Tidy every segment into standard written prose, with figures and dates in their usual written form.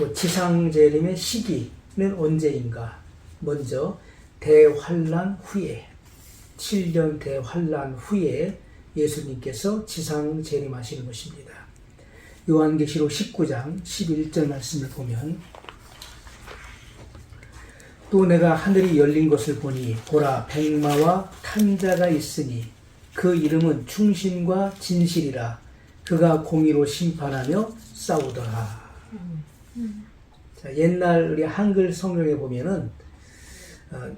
또 지상재림의 시기는 언제인가? 먼저 대환란 후에 7년 대환란 후에 예수님께서 지상재림하시는 것입니다. 요한계시록 19장 11절 말씀을 보면 또 내가 하늘이 열린 것을 보니 보라 백마와 탄 자가 있으니 그 이름은 충신과 진실이라 그가 공의로 심판하며 싸우더라. 자, 옛날 우리 한글 성경에 보면은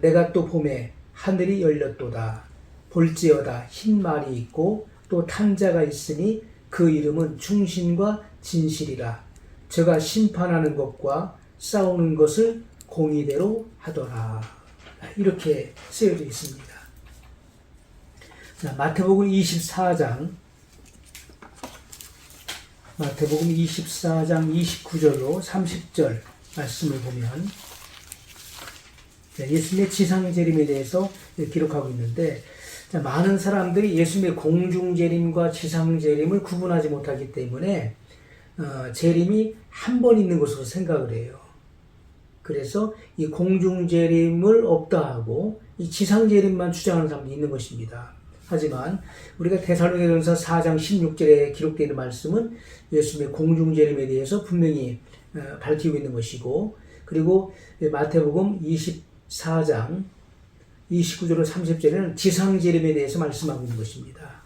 내가 또 봄에 하늘이 열렸도다 볼지어다 흰 말이 있고 또 탄 자가 있으니 그 이름은 충신과 진실이라 저가 심판하는 것과 싸우는 것을 공의대로 하더라. 이렇게 쓰여져 있습니다. 자, 마태복음 24장 29절로 30절 말씀을 보면 예수님의 지상재림에 대해서 기록하고 있는데 많은 사람들이 예수님의 공중재림과 지상재림을 구분하지 못하기 때문에 재림이 한 번 있는 것으로 생각을 해요. 그래서 이 공중재림을 없다 하고 이 지상재림만 주장하는 사람이 있는 것입니다. 하지만 우리가 데살로니가전서 4장 16절에 기록되어 있는 말씀은 예수님의 공중재림에 대해서 분명히 밝히고 있는 것이고 그리고 마태복음 24장 29절로 30절에는 지상재림에 대해서 말씀하고 있는 것입니다.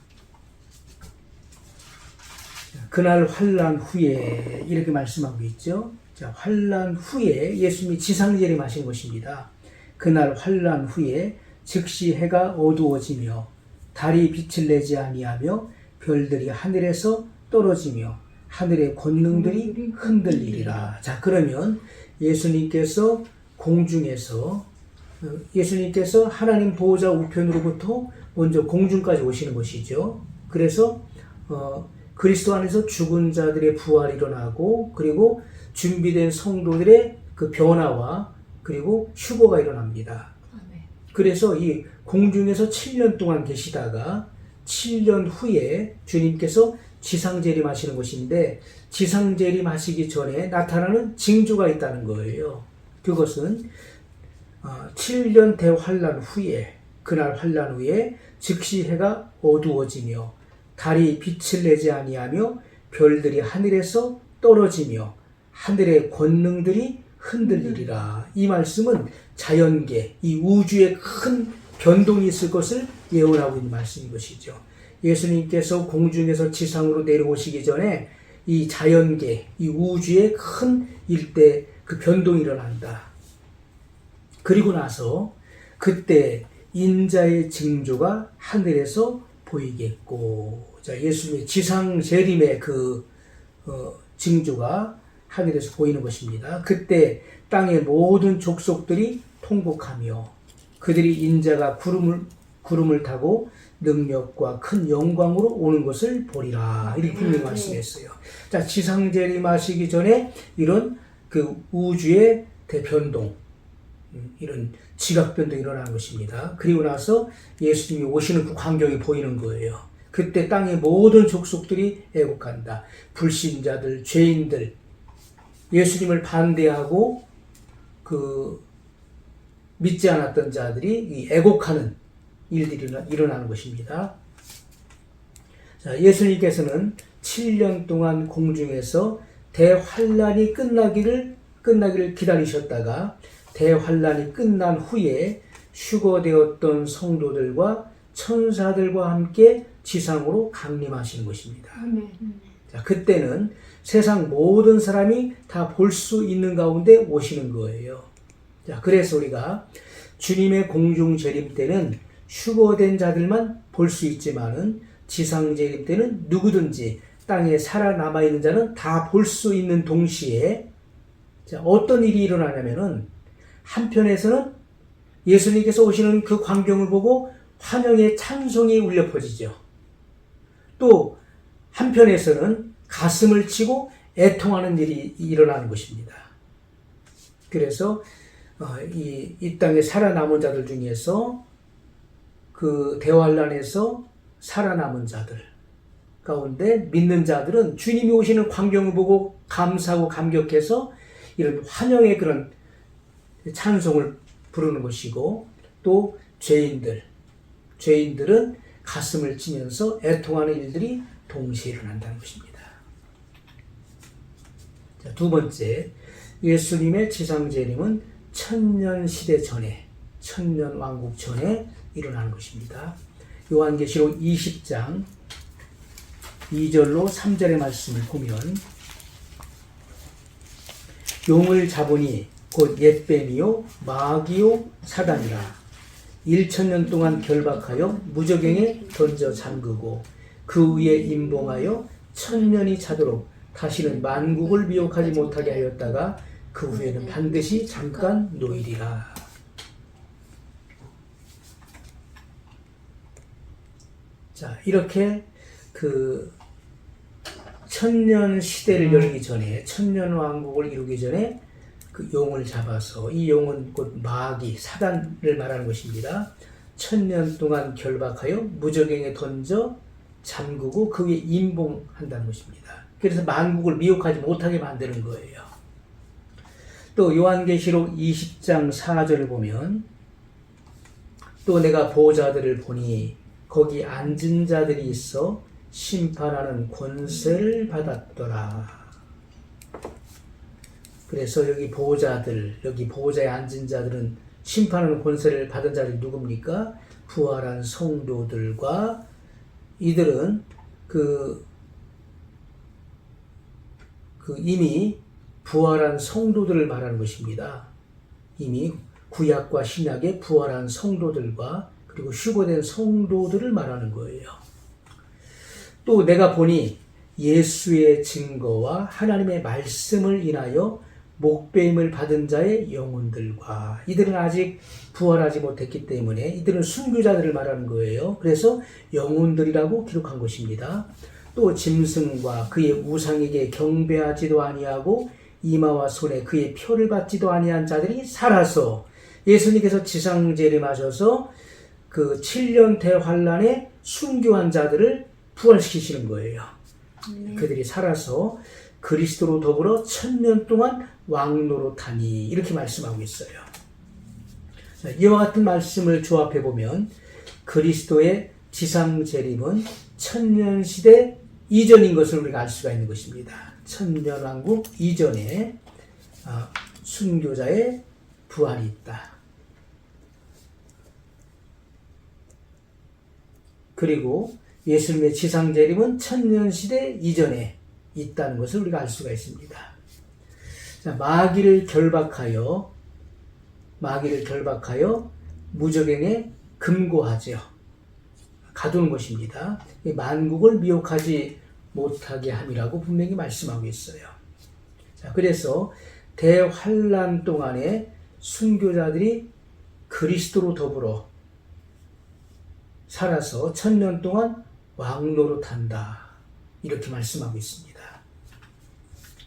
그날 환란 후에 이렇게 말씀하고 있죠. 자, 환란 후에 예수님이 지상재림하신 것입니다. 그날 환란 후에 즉시 해가 어두워지며 달이 빛을 내지 아니하며 별들이 하늘에서 떨어지며 하늘의 권능들이 흔들리리라. 자, 그러면 예수님께서 공중에서 예수님께서 하나님 보호자 우편으로부터 먼저 공중까지 오시는 것이죠. 그래서 그리스도 안에서 죽은 자들의 부활이 일어나고 그리고 준비된 성도들의 그 변화와 그리고 휴거가 일어납니다. 그래서 이 공중에서 7년 동안 계시다가 7년 후에 주님께서 지상재림하시는 것인데 지상재림하시기 전에 나타나는 징조가 있다는 거예요. 그것은 7년 대환란 후에 그날 환란 후에 즉시 해가 어두워지며 달이 빛을 내지 아니하며 별들이 하늘에서 떨어지며 하늘의 권능들이 흔들리리라. 이 말씀은 자연계, 이 우주에 큰 변동이 있을 것을 예언하고 있는 말씀인 것이죠. 예수님께서 공중에서 지상으로 내려오시기 전에 이 자연계, 이 우주에 큰 일대 그 변동이 일어난다. 그리고 나서 그때 인자의 징조가 하늘에서 보이겠고, 자, 예수님의 지상 재림의 그 징조가 하늘에서 보이는 것입니다. 그때 땅의 모든 족속들이 통곡하며 그들이 인자가 구름을 타고 능력과 큰 영광으로 오는 것을 보리라. 이렇게 분명히 말씀했어요. 자, 지상 재림하시기 전에 이런 그 우주의 대변동, 이런 지각 변동이 일어나는 것입니다. 그리고 나서 예수님이 오시는 그 광경이 보이는 거예요. 그때 땅의 모든 족속들이 애곡한다. 불신자들, 죄인들, 예수님을 반대하고 그 믿지 않았던 자들이 이 애곡하는 일들이 일어나는 것입니다. 자, 예수님께서는 7년 동안 공중에서 대환란이 끝나기를 기다리셨다가 대환란이 끝난 후에 휴거되었던 성도들과 천사들과 함께 지상으로 강림하시는 것입니다. 자, 그때는 세상 모든 사람이 다 볼 수 있는 가운데 오시는 거예요. 자, 그래서 우리가 주님의 공중 재림 때는 휴거된 자들만 볼 수 있지만은 지상 재림 때는 누구든지 땅에 살아남아 있는 자는 다 볼 수 있는 동시에 자, 어떤 일이 일어나냐면은 한편에서는 예수님께서 오시는 그 광경을 보고 환영의 찬송이 울려 퍼지죠. 또 한편에서는 가슴을 치고 애통하는 일이 일어나는 것입니다. 그래서 이 땅에 살아남은 자들 중에서 그 대환란에서 살아남은 자들 가운데 믿는 자들은 주님이 오시는 광경을 보고 감사하고 감격해서 이런 환영의 그런 찬송을 부르는 것이고, 또 죄인들은 가슴을 치면서 애통하는 일들이 동시에 일어난다는 것입니다. 자, 두 번째, 예수님의 지상재림은 천년시대 전에, 천년왕국 전에 일어나는 것입니다. 요한계시록 20장 2절로 3절의 말씀을 보면, 용을 잡으니 곧 옛뱀이요 마귀요 사단이라 1000년 동안 결박하여 무저갱에 던져 잠그고 그 위에 임봉하여 1000년이 차도록 다시는 만국을 미혹하지 못하게 하였다가 그 후에는 반드시 잠깐 놓이리라. 자, 이렇게 그 천년 시대를 열기 전에, 천년 왕국을 이루기 전에 그 용을 잡아서, 이 용은 곧 마귀, 사단을 말하는 것입니다. 1000년 동안 결박하여 무저갱에 던져 잠그고 그 위에 임봉한다는 것입니다. 그래서 만국을 미혹하지 못하게 만드는 거예요. 또 요한계시록 20장 4절을 보면, 또 내가 보호자들을 보니 거기 앉은 자들이 있어 심판하는 권세를 받았더라. 그래서 여기 보호자에 앉은 자들은, 심판하는 권세를 받은 자들이 누굽니까? 부활한 성도들과, 이들은 이미 부활한 성도들을 말하는 것입니다. 이미 구약과 신약의 부활한 성도들과, 그리고 휴거된 성도들을 말하는 거예요. 또 내가 보니 예수의 증거와 하나님의 말씀을 인하여 목배임을 받은 자의 영혼들과, 이들은 아직 부활하지 못했기 때문에 이들은 순교자들을 말하는 거예요. 그래서 영혼들이라고 기록한 것입니다. 또 짐승과 그의 우상에게 경배하지도 아니하고 이마와 손에 그의 표를 받지도 아니한 자들이 살아서, 예수님께서 지상재림하셔서 그 7년 대환란에 순교한 자들을 부활시키시는 거예요. 그들이 살아서 그리스도로 더불어 1000년 동안 왕노릇하니, 이렇게 말씀하고 있어요. 자, 이와 같은 말씀을 조합해 보면 그리스도의 지상재림은 천년 시대 이전인 것을 우리가 알 수가 있는 것입니다. 천년왕국 이전에 순교자의 부활이 있다. 그리고 예수님의 지상재림은 천년시대 이전에 있다는 것을 우리가 알 수가 있습니다. 자, 마귀를 결박하여 무저갱에 금고하죠. 가두는 것입니다. 만국을 미혹하지 못하게 함이라고 분명히 말씀하고 있어요. 자, 그래서 대환란 동안에 순교자들이 그리스도로 더불어 살아서 1000년 동안 왕노릇한다, 이렇게 말씀하고 있습니다.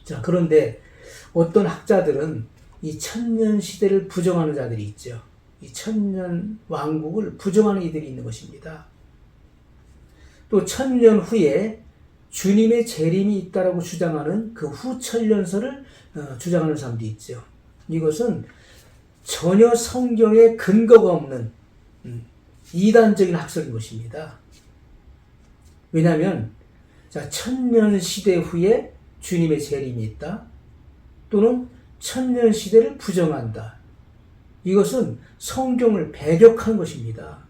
자, 그런데 어떤 학자들은 이 1000년 시대를 부정하는 자들이 있죠. 이 1000년 왕국을 부정하는 이들이 있는 것입니다. 또 1000년 후에 주님의 재림이 있다라고 주장하는 그 후천년설을 주장하는 사람도 있죠. 이것은 전혀 성경에 근거가 없는 이단적인 학설인 것입니다. 왜냐하면, 자, 1000년 시대 후에 주님의 재림이 있다, 또는 1000년 시대를 부정한다. 이것은 성경을 배격한 것입니다.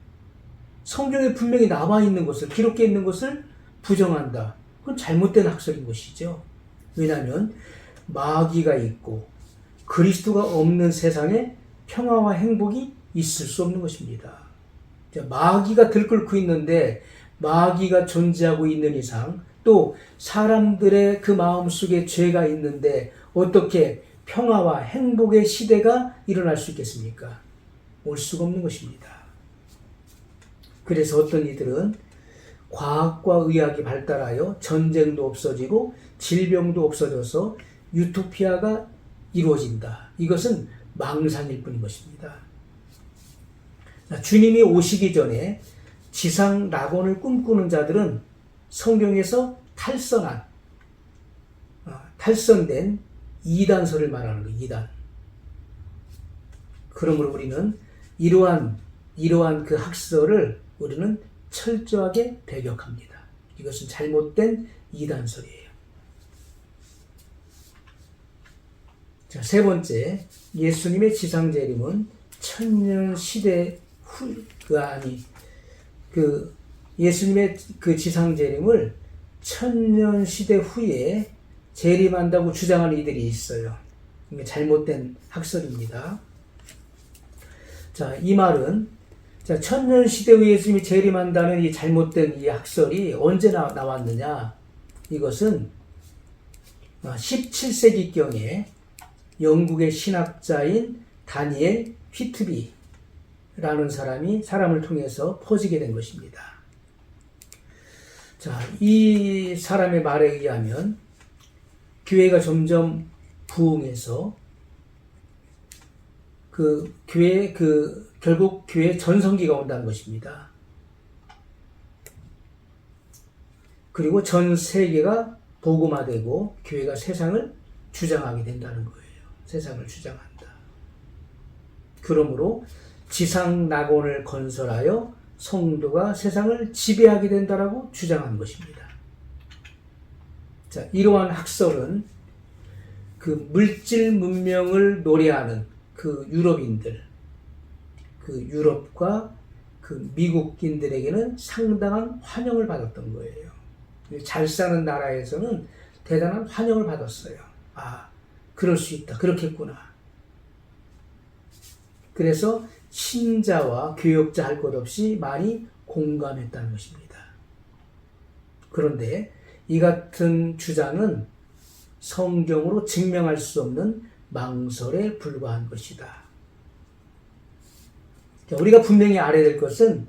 성경에 분명히 나와 있는 것을, 기록되어 있는 것을 부정한다. 그건 잘못된 학설인 것이죠. 왜냐하면 마귀가 있고 그리스도가 없는 세상에 평화와 행복이 있을 수 없는 것입니다. 마귀가 들끓고 있는데, 마귀가 존재하고 있는 이상, 또 사람들의 그 마음속에 죄가 있는데 어떻게 평화와 행복의 시대가 일어날 수 있겠습니까? 올 수가 없는 것입니다. 그래서 어떤 이들은 과학과 의학이 발달하여 전쟁도 없어지고 질병도 없어져서 유토피아가 이루어진다. 이것은 망상일 뿐인 것입니다. 주님이 오시기 전에 지상 낙원을 꿈꾸는 자들은 성경에서 탈선된 이단설을 말하는 거예요. 이단. 그러므로 우리는 이러한 그 학설을 우리는 철저하게 배격합니다. 이것은 잘못된 이단설이에요. 자, 세 번째, 예수님의 지상재림은 천년 시대 예수님의 그 지상재림을 천년 시대 후에 재림한다고 주장하는 이들이 있어요. 이게 잘못된 학설입니다. 자, 이 말은, 자, 천년 시대 후에 예수님이 재림한다는 이 잘못된 이 학설이 언제 나왔느냐? 이것은 17세기경에 영국의 신학자인 다니엘 휘트비라는 사람을 통해서 퍼지게 된 것입니다. 자, 이 사람의 말에 의하면 교회가 점점 부흥해서 결국 교회 전성기가 온다는 것입니다. 그리고 전 세계가 복음화되고 교회가 세상을 주장하게 된다는 거예요. 세상을 주장한다. 그러므로 지상 낙원을 건설하여 성도가 세상을 지배하게 된다라고 주장한 것입니다. 자, 이러한 학설은 그 물질 문명을 노래하는 그 유럽인들, 그 유럽과 그 미국인들에게는 상당한 환영을 받았던 거예요. 잘 사는 나라에서는 대단한 환영을 받았어요. 아, 그럴 수 있다. 그렇겠구나. 그래서 신자와 교역자 할 것 없이 많이 공감했다는 것입니다. 그런데 이 같은 주장은 성경으로 증명할 수 없는 망설에 불과한 것이다. 우리가 분명히 알아야 될 것은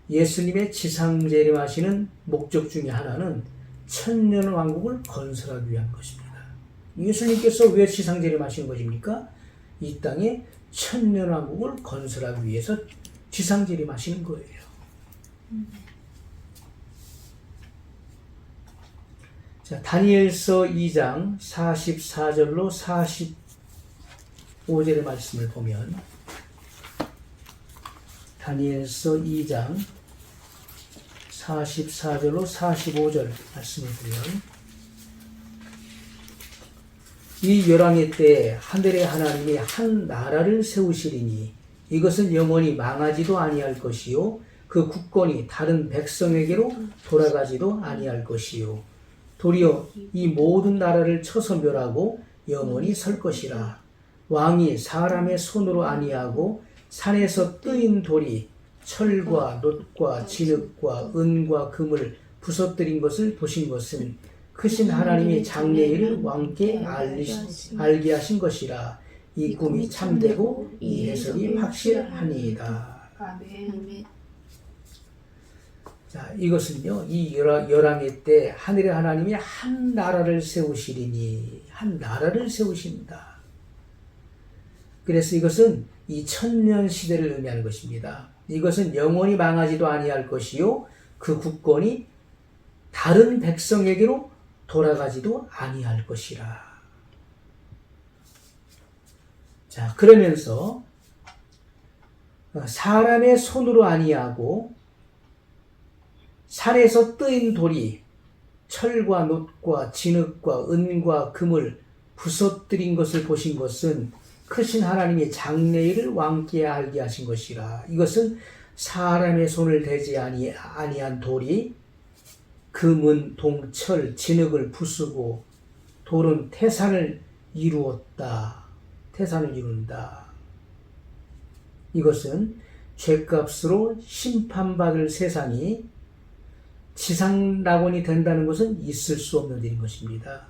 예수님의 지상재림하시는 목적 중에 하나는 천년 왕국을 건설하기 위한 것입니다. 예수님께서 왜 지상재림하신 것입니까? 이 땅에 천년 왕국을 건설하기 위해서 지상재림하시는 거예요. 자, 다니엘서 2장 44절로 45절의 말씀을 보면, 다니엘서 2장 44절로 45절 말씀을 보면, 이 열왕의 때 하늘의 하나님이 한 나라를 세우시리니 이것은 영원히 망하지도 아니할 것이요 그 국권이 다른 백성에게로 돌아가지도 아니할 것이요 도리어 이 모든 나라를 쳐서 멸하고 영원히 설 것이라. 왕이 사람의 손으로 아니하고 산에서 뜨인 돌이 철과 놋과 진흙과 은과 금을 부서뜨린 것을 보신 것은 크신 하나님이 장래일을 왕께 알게 하신 것이라. 이 꿈이 참되고 이 해석이 확실하니이다. 아멘. 자, 이것은요, 이 열왕의 때 하늘의 하나님이 한 나라를 세우시리니, 한 나라를 세우신다. 그래서 이것은 이 천년 시대를 의미하는 것입니다. 이것은 영원히 망하지도 아니할 것이요 그 국권이 다른 백성에게로 돌아가지도 아니할 것이라. 자, 그러면서 사람의 손으로 아니하고 산에서 뜨인 돌이 철과 놋과 진흙과 은과 금을 부서뜨린 것을 보신 것은 크신 하나님이 장래일을 왕께 알게 하신 것이라. 이것은 사람의 손을 대지 아니한 돌이 금은 동철 진흙을 부수고 돌은 태산을 이루었다. 태산을 이룬다. 이것은 죄값으로 심판받을 세상이 지상낙원이 된다는 것은 있을 수 없는 일인 것입니다.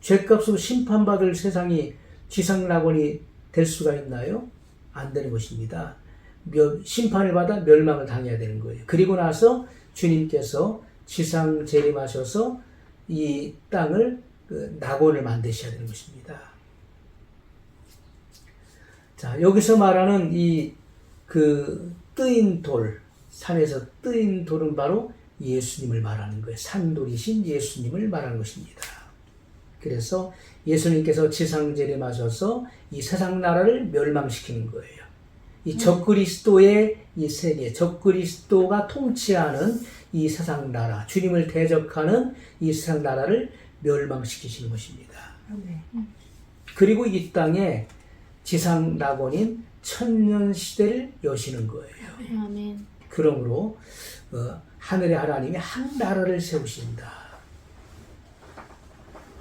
죄값으로 심판받을 세상이 지상낙원이 될 수가 있나요? 안 되는 것입니다. 심판을 받아 멸망을 당해야 되는 거예요. 그리고 나서 주님께서 지상 재림하셔서 이 땅을 낙원을 만드셔야 되는 것입니다. 자, 여기서 말하는 뜨인 돌, 산에서 뜨인 돌은 바로 예수님을 말하는 거예요. 산돌이신 예수님을 말하는 것입니다. 그래서 예수님께서 지상재림하셔서 이 세상 나라를 멸망시키는 거예요. 이 적그리스도의 이 세계, 적그리스도가 통치하는 이 세상 나라, 주님을 대적하는 이 세상 나라를 멸망시키시는 것입니다. 그리고 이 땅에 지상 낙원인 천년 시대를 여시는 거예요. 아멘. 그러므로 하늘의 하나님이 한 나라를 세우신다.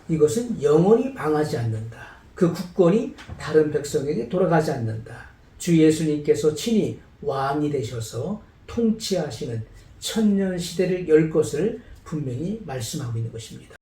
이것은 영원히 망하지 않는다. 그 국권이 다른 백성에게 돌아가지 않는다. 주 예수님께서 친히 왕이 되셔서 통치하시는 천년 시대를 열 것을 분명히 말씀하고 있는 것입니다.